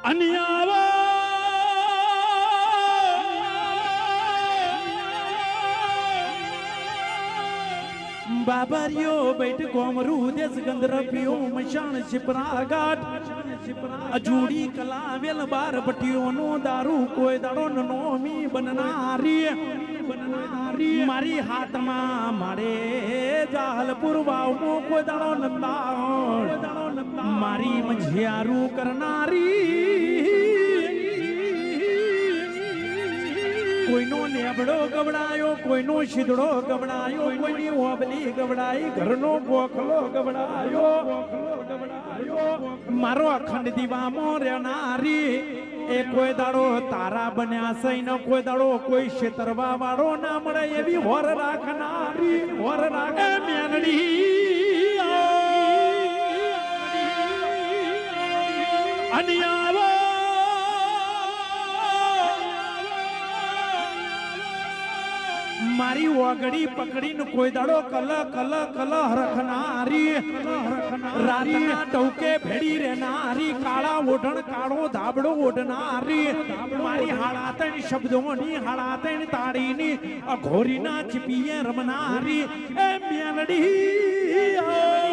અનિયાવા બાબરિયો બેઠ કોમરૂ દેશ ગંધરપિયો મશાન શિપરા ઘાટ અજૂડી કલા વેલ બાર ભટીઓનો દારૂ કોઈ દાડો નોમી બનનારી મારી હાથમાં મારે જાહલપુર વાવનો કોઈ દાડો નંદા મારી મઝિયારું કરનારી કોઈનો નેબડો ગવડાયો કોઈનો શીદડો ગવડાયો કોઈની ઓબલી ગવડાઈ ઘરનો ગોખલો ગવડાયો મારો અખંડ દીવામાં રહેનારી એ કોઈ દાડો તારા બન્યા સૈન કોઈ દાડો કોઈ છેતરવા વાળો ના મળે એવી હોર રાખનારી હોર રાખે મેનડી અનિયાવા મારી ઓગડી પકડીને કોઈ દાડો કલ કલ કલ હરખનારી રાતના ટોકે ભેડી રહેનારી કાળા ઓઢણ કાળો ધાબડો ઓઢનારી મારી હાડાતણ શબ્દોની હાડાતણ તાળીની અઘોરીના ચીપીએ રમનારી એ મેલડી